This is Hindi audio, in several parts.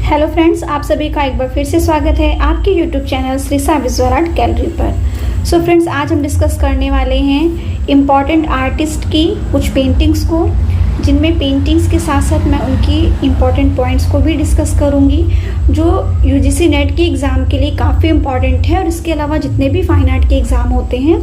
हेलो फ्रेंड्स, आप सभी का एक बार फिर से स्वागत है आपके YouTube channel Shreesa visual art gallery पर। सो फ्रेंड्स, आज हम डिस्कस करने वाले हैं इम्पॉर्टेंट आर्टिस्ट की कुछ पेंटिंग्स को, जिनमें पेंटिंग्स के साथ साथ मैं उनकी इम्पॉर्टेंट पॉइंट्स को भी डिस्कस करूंगी, जो यूजीसी नेट के एग्ज़ाम के लिए काफ़ी इम्पॉर्टेंट है और इसके अलावा जितने भी फाइन आर्ट के एग्ज़ाम होते हैं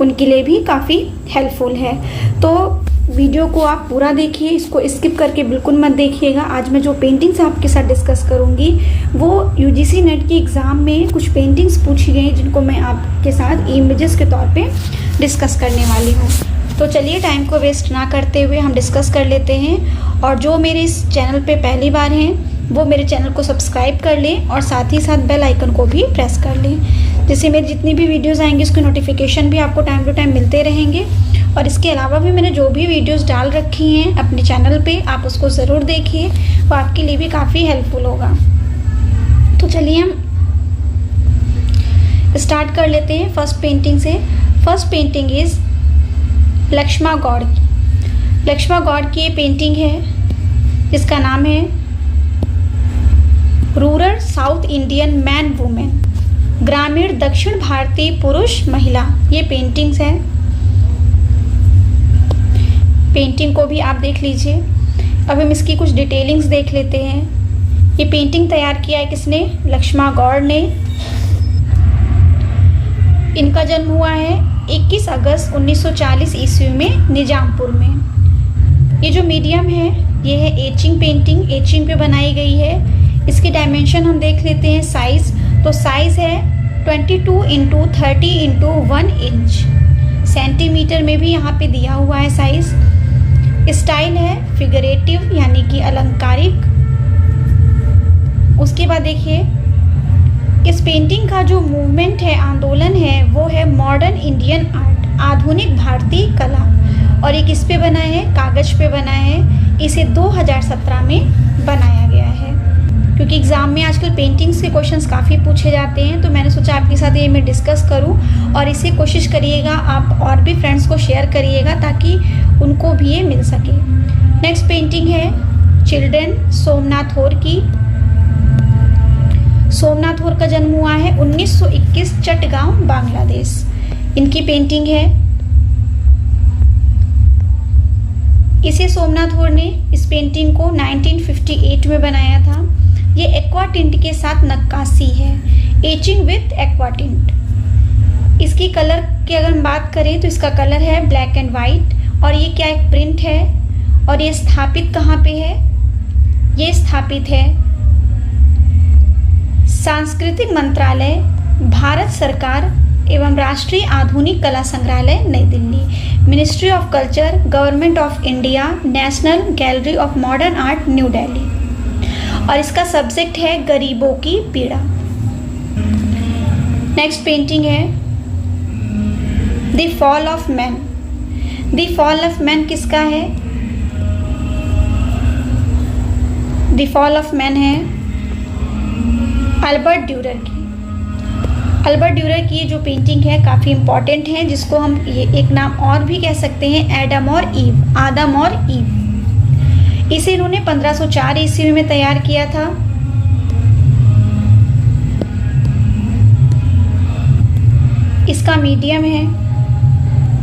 उनके लिए भी काफ़ी हेल्पफुल है। तो वीडियो को आप पूरा देखिए, इसको स्किप करके बिल्कुल मत देखिएगा। आज मैं जो पेंटिंग्स आपके साथ डिस्कस करूंगी वो यूजीसी नेट के एग्ज़ाम में कुछ पेंटिंग्स पूछी गई, जिनको मैं आपके साथ इमेजेस के तौर पे डिस्कस करने वाली हूँ। तो चलिए टाइम को वेस्ट ना करते हुए हम डिस्कस कर लेते हैं। और जो मेरे इस चैनल पे पहली बार हैं वो मेरे चैनल को सब्सक्राइब कर लें और साथ ही साथ बेल आइकन को भी प्रेस कर लें, जिससे मेरी जितनी भी वीडियोस आएंगी उसके नोटिफिकेशन भी आपको टाइम टू टाइम मिलते रहेंगे। और इसके अलावा भी मैंने जो भी वीडियोस डाल रखी हैं अपने चैनल पे, आप उसको ज़रूर देखिए, वो आपके लिए भी काफ़ी हेल्पफुल होगा। तो चलिए हम स्टार्ट कर लेते हैं फर्स्ट पेंटिंग से। First painting is Laxma Goud की। लक्ष्मा गौड़ की ये पेंटिंग है जिसका नाम है rural south Indian man women, ग्रामीण दक्षिण भारतीय पुरुष महिला। ये पेंटिंग्स है, पेंटिंग को भी आप देख लीजिए। अब हम इसकी कुछ डिटेलिंग्स देख लेते हैं। ये पेंटिंग तैयार किया है किसने? लक्ष्मा गौड़ ने। इनका जन्म हुआ है 21 अगस्त 1940 ईस्वी में निजामपुर में। ये जो मीडियम है ये है एचिंग पेंटिंग, एचिंग पे बनाई गई है। इसके डायमेंशन हम देख लेते हैं। साइज़, तो साइज़ है 22 × 30 × 1 इंच। सेंटीमीटर में भी यहाँ पे दिया हुआ है साइज़। स्टाइल है फिगरेटिव यानी कि अलंकारिक। उसके बाद देखिए इस पेंटिंग का जो मूवमेंट है, आंदोलन है, वो है मॉडर्न इंडियन आर्ट, आधुनिक भारतीय कला। और ये किस पे बना है? कागज़ पे बना है। इसे 2017 में बनाया गया है। क्योंकि एग्ज़ाम में आजकल पेंटिंग्स के क्वेश्चंस काफ़ी पूछे जाते हैं, तो मैंने सोचा आपके साथ ये मैं डिस्कस करूं। और इसे कोशिश करिएगा आप और भी फ्रेंड्स को शेयर करिएगा ताकि उनको भी ये मिल सके। नेक्स्ट पेंटिंग है चिल्ड्रन सोमनाथ होर की। सोमनाथ होर का जन्म हुआ है 1921 चटगांव, बांग्लादेश। इनकी पेंटिंग है। इसे सोमनाथ होर ने इस पेंटिंग को 1958 में बनाया था। ये एक्वा टिंट के साथ नक्काशी है, एचिंग विथ एक्वा टिंट। इसकी कलर की अगर हम बात करें तो इसका कलर है ब्लैक एंड वाइट। और ये क्या एक प्रिंट है। और ये स्थापित कहाँ पे है? ये स्थापित है सांस्कृतिक मंत्रालय, भारत सरकार एवं राष्ट्रीय आधुनिक कला संग्रहालय, नई Delhi, ministry of culture, government of India, national gallery of modern art, new Delhi. और इसका सब्जेक्ट है गरीबों की पीड़ा। नेक्स्ट पेंटिंग है the fall of man. The fall of man किसका है? द फॉल ऑफ मैन है अल्बर्ट ड्यूरर की। अल्बर्ट ड्यूरर की जो पेंटिंग है काफ़ी इम्पॉर्टेंट है, जिसको हम ये एक नाम और भी कह सकते हैं एडम और ईव, आदम और ईव। इसे इन्होंने 1504 ईस्वी में तैयार किया था। इसका मीडियम है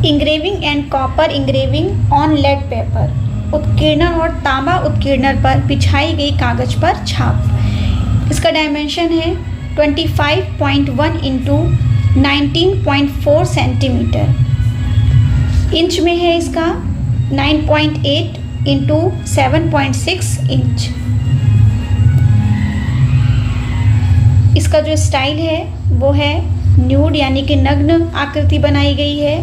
engraving and copper engraving on laid paper, उत्कीर्णन और तांबा उत्कीर्णन पर बिछाई गई कागज पर छाप। इसका डायमेंशन है 25.1 × 19.4 सेंटीमीटर। इंच में है इसका 9.8 × 7.6 इंच। इसका जो स्टाइल है वो है न्यूड यानी कि नग्न आकृति बनाई गई है।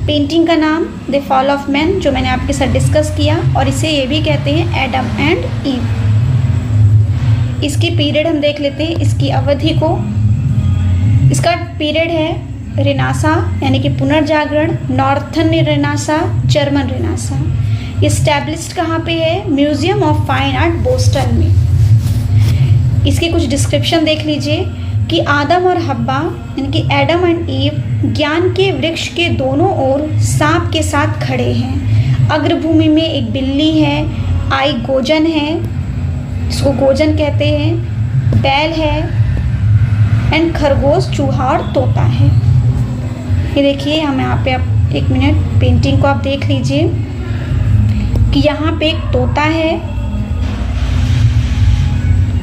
पेंटिंग का नाम द फॉल ऑफ मैन, जो मैंने आपके साथ डिस्कस किया, और इसे ये भी कहते हैं एडम एंड ईव। इसकी पीरियड हम देख लेते हैं, इसकी अवधि को। इसका पीरियड है रेनासा यानी कि पुनर्जागरण, northern Renaissance, German Renaissance. Established कहाँ पे है? Museum of fine art, Boston में। इसकी कुछ डिस्क्रिप्शन देख लीजिए कि आदम और हब्बा यानी कि एडम एंड ईव ज्ञान के वृक्ष के दोनों ओर सांप के साथ खड़े हैं। अग्रभूमि में एक बिल्ली है, आई गोजन है, इसको गोजन कहते हैं, बैल है, एंड खरगोश, चूहा और तोता है। ये देखिए हम यहाँ पे, आप 1 मिनट पेंटिंग को आप देख लीजिए कि यहाँ पे एक तोता है,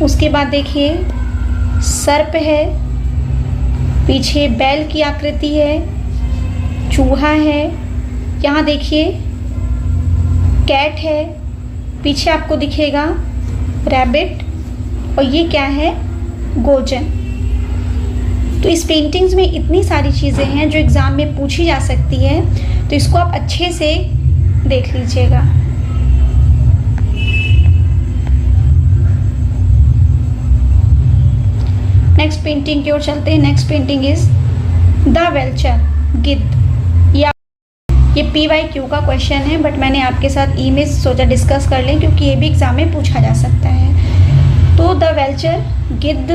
उसके बाद देखिए सर्प है, पीछे बैल की आकृति है, चूहा है, यहाँ देखिए कैट है, पीछे आपको दिखेगा रैबिट, और ये क्या है, गोजन। तो इस पेंटिंग्स में इतनी सारी चीज़ें हैं जो एग्ज़ाम में पूछी जा सकती है, तो इसको आप अच्छे से देख लीजिएगा। नेक्स्ट पेंटिंग की ओर चलते हैं। नेक्स्ट पेंटिंग इज द वेल्चर, गिद्ध। ये PYQ का क्वेश्चन है, बट मैंने आपके साथ में सोचा डिस्कस कर लें क्योंकि ये भी एग्जाम में पूछा जा सकता है। तो द वेल्चर, गिद्ध,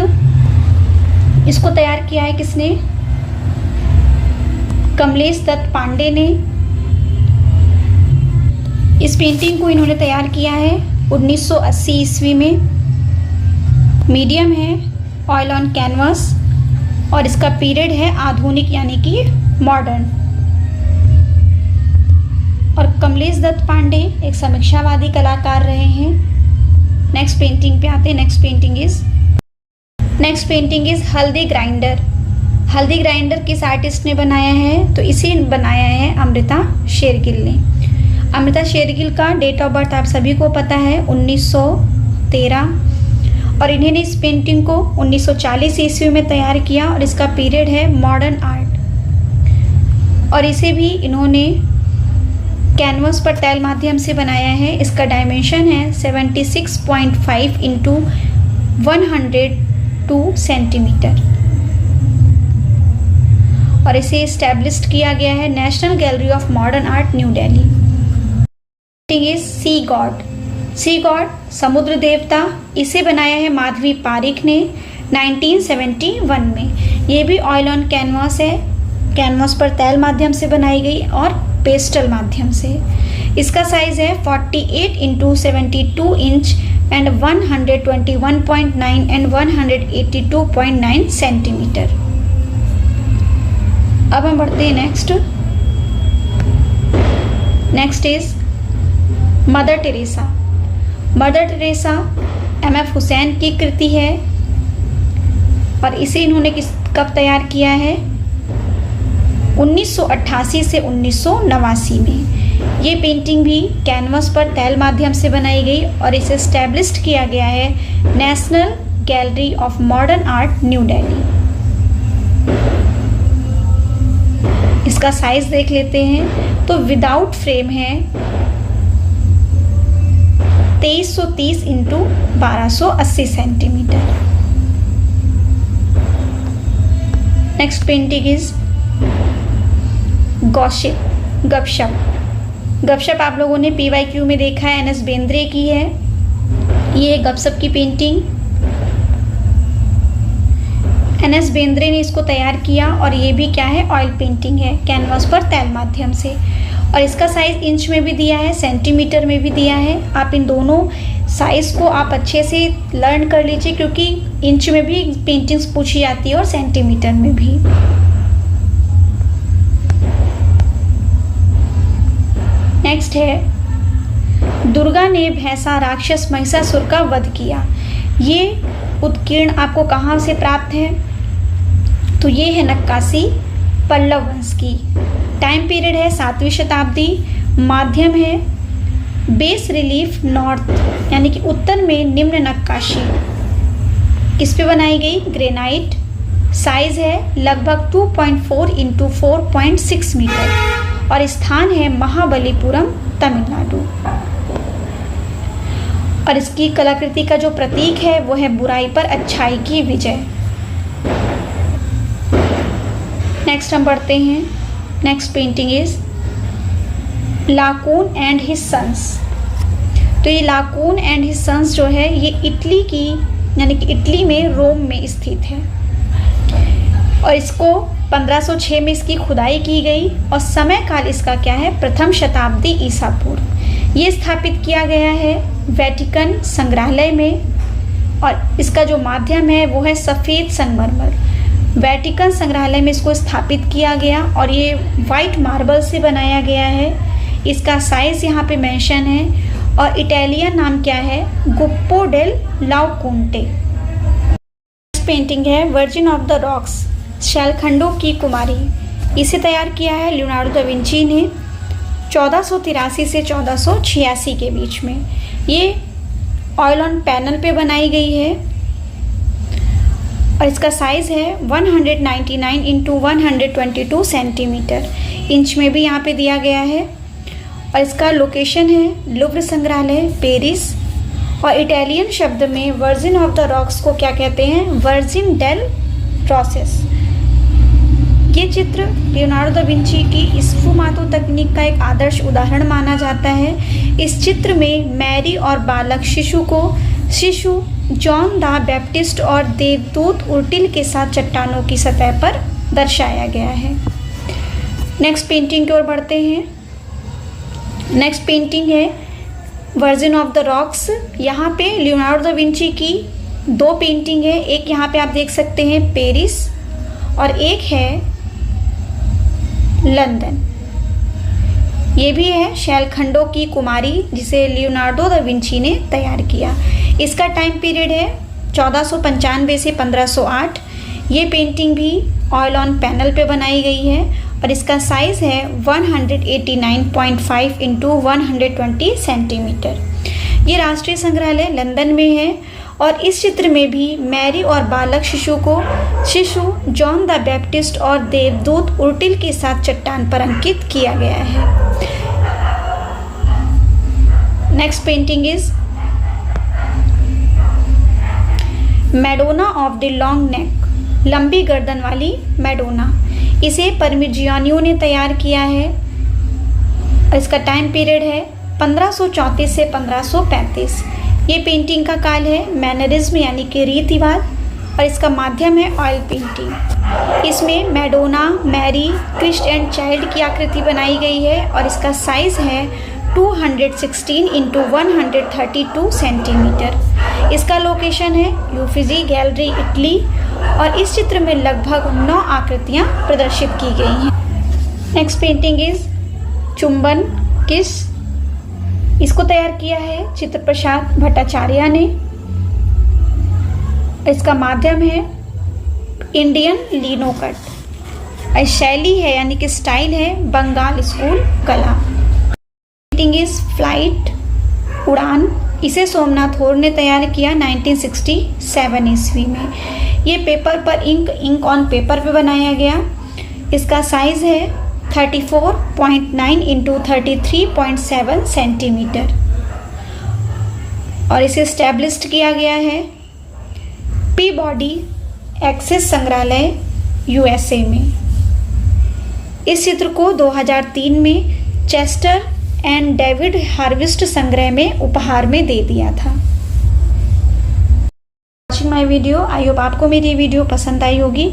इसको तैयार किया है किसने, कमलेश दत्त पांडे ने। इस पेंटिंग को इन्होंने तैयार किया है 1980 ईस्वी में। मीडियम है, ऑयल ऑन कैनवास, और इसका पीरियड है आधुनिक यानी कि मॉडर्न। और कमलेश दत्त पांडे एक समीक्षावादी कलाकार रहे हैं। नेक्स्ट पेंटिंग पे आते हैं। नेक्स्ट पेंटिंग इज हल्दी ग्राइंडर। हल्दी ग्राइंडर किस आर्टिस्ट ने बनाया है, तो इसे बनाया है अमृता शेरगिल ने। अमृता शेरगिल का डेट ऑफ बर्थ आप सभी को पता है 1913, और इन्होंने इस पेंटिंग को 1940 ईस्वी में तैयार किया, और इसका पीरियड है मॉडर्न आर्ट। और इसे भी इन्होंने कैनवस पर टैल माध्यम से बनाया है। इसका डायमेंशन है 76.5 इंटू 102 सेंटीमीटर, और इसे इस्टेब्लिश्ड किया गया है national gallery of modern art, new Delhi. Is sea god. Sea god, समुद्र देवता, इसे बनाया है माधवी पारिक ने 1971 में। ये भी ऑयल ऑन कैनवास है, कैनवास पर तैल माध्यम से बनाई गई और पेस्टल माध्यम से। इसका साइज है 48 into 72 inch and 121.9 and 182.9 centimetre. अब हम बढ़ते हैं next is mother Teresa. Mother Teresa MF Hussain की कृति है, और इसे इन्होंने कब तैयार किया है, 1988 से 1989 में। ये पेंटिंग भी कैनवस पर तैल माध्यम से बनाई गई, और इसे एस्टैब्लिश्ड किया गया है national gallery of modern art, new Delhi. इसका साइज देख लेते हैं, तो विदाउट फ्रेम है 2330 into 1280 centimetre. Next painting is gossip, गपशप। गपशप आप लोगों ने PYQ में देखा है, NS बेंद्रे की है। ये गपशप की पेंटिंग NS बेंद्रे ने इसको तैयार किया, और ये भी क्या है, ऑयल पेंटिंग है, कैनवास पर तैल माध्यम से। और इसका साइज इंच में भी दिया है, सेंटीमीटर में भी दिया है। आप इन दोनों साइज को आप अच्छे से लर्न कर लीजिए, क्योंकि इंच में भी पेंटिंग्स पूछी जाती है और सेंटीमीटर में भी। नेक्स्ट है दुर्गा ने भैंसा राक्षस महिषासुर का वध किया। ये उत्कीर्ण आपको कहाँ से प्राप्त है, तो ये है नक्काशी पल्लव वंश की। टाइम पीरियड है 7वीं शताब्दी, माध्यम है बेस रिलीफ नॉर्थ यानी कि उत्तर में निम्न नक्काशी। किस पे बनाई गई, ग्रेनाइट। साइज है लगभग 2.4 इंटू 4.6 मीटर, और स्थान है महाबलीपुरम, तमिलनाडु। और इसकी कलाकृति का जो प्रतीक है वो है बुराई पर अच्छाई की विजय। नेक्स्ट हम बढ़ते हैं। Next painting is Laocoon and his sons. तो ये लाकून एंड हिज सन्स जो है ये इटली की यानी कि इटली में रोम में स्थित है, और इसको 1506 में इसकी खुदाई की गई, और समय काल इसका क्या है, प्रथम शताब्दी ईसा पूर्व। ये स्थापित किया गया है वेटिकन संग्रहालय में, और इसका जो माध्यम है वो है सफ़ेद संगमरमर। वेटिकन संग्रहालय में इसको स्थापित किया गया और ये वाइट मार्बल से बनाया गया है। इसका साइज़ यहाँ पे मेंशन है और इटालियन नाम क्या है, गुप्पो डेल लाउकोंटे। पेंटिंग है वर्जिन ऑफ द रॉक्स, शैलखंडों की कुमारी। इसे तैयार किया है लियोनार्डो दा विंची ने 1483 से 1486 के बीच में। ये ऑयल ऑन पैनल पे बनाई गई है और इसका साइज़ है 199 इंटू 122 सेंटीमीटर। इंच में भी यहाँ पे दिया गया है और इसका लोकेशन है लुव्र संग्रहालय, पेरिस। और इटालियन शब्द में वर्जिन ऑफ द रॉक्स को क्या कहते हैं, वर्जिन डेल रॉसेस। ये चित्र लियोनार्डो दा विंची की स्फुमातो तकनीक का एक आदर्श उदाहरण माना जाता है। इस चित्र में मैरी और बालक शिशु जॉन द बैप्टिस्ट और देवदूत उर्टिल के साथ चट्टानों की सतह पर दर्शाया गया है। नेक्स्ट पेंटिंग की ओर बढ़ते हैं। नेक्स्ट पेंटिंग है वर्जिन ऑफ द रॉक्स। यहाँ पे लियोनार्डो दा विंची की दो पेंटिंग है, एक यहाँ पे आप देख सकते हैं पेरिस और एक है लंदन। ये भी है शैलखंडों की कुमारी जिसे लियोनार्डो दा विंची ने तैयार किया। इसका टाइम पीरियड है 1495 से 1508। ये पेंटिंग भी ऑयल ऑन पैनल पे बनाई गई है और इसका साइज़ है 189.5 इंटू 120 सेंटीमीटर। ये राष्ट्रीय संग्रहालय लंदन में है और इस चित्र में भी मैरी और बालक शिशु जॉन द बैप्टिस्ट और देवदूत उर्टिल के साथ चट्टान पर अंकित किया गया है। Next painting is Madonna of the long neck, लंबी गर्दन वाली मैडोना। इसे परमिजियानियो ने तैयार किया है और इसका टाइम पीरियड है 1534 से 1535। ये पेंटिंग का काल है मैनरिज्म यानी कि रीति रिवाज और इसका माध्यम है ऑयल पेंटिंग। इसमें Madonna, Mary, Christ and child की आकृति बनाई गई है और इसका साइज़ है 216 इंटू 132 सेंटीमीटर। इसका लोकेशन है यूफिजी गैलरी, इटली और इस चित्र में लगभग 9 आकृतियाँ प्रदर्शित की गई हैं। नेक्स्ट पेंटिंग इज चुंबन किस। इसको तैयार किया है चित्र प्रसाद भट्टाचार्य ने। इसका माध्यम है इंडियन लिनो कट। शैली है यानी कि स्टाइल है बंगाल स्कूल कला। पेंटिंग इज फ्लाइट, उड़ान। इसे सोमनाथ होर ने तैयार किया 1967 ईस्वी में। ये पेपर पर इंक ऑन पेपर पे बनाया गया। इसका साइज़ है 34.9 इंटू 33.7 सेंटीमीटर और इसे स्टैब्लिश्ड किया गया है पीबॉडी एक्सेस संग्रहालय यूएसए में। इस चित्र को 2003 में चेस्टर एंड डेविड हार्विस्ट संग्रह में उपहार में दे दिया था। Watching my video, I hope आपको मेरी वीडियो पसंद आई होगी।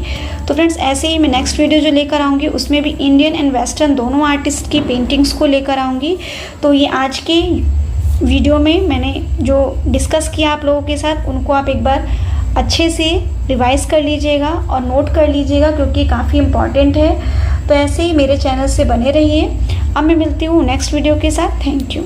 तो फ्रेंड्स ऐसे ही मैं नेक्स्ट वीडियो जो लेकर आऊँगी उसमें भी इंडियन एंड वेस्टर्न दोनों आर्टिस्ट की पेंटिंग्स को लेकर आऊँगी। तो ये आज के वीडियो में मैंने जो डिस्कस किया आप लोगों के साथ उनको आप एक बार अच्छे से रिवाइज़ कर लीजिएगा और नोट कर लीजिएगा क्योंकि काफ़ी इम्पॉर्टेंट है। तो ऐसे ही मेरे चैनल से बने रहिए। अब मैं मिलती हूँ नेक्स्ट वीडियो के साथ। Thank you.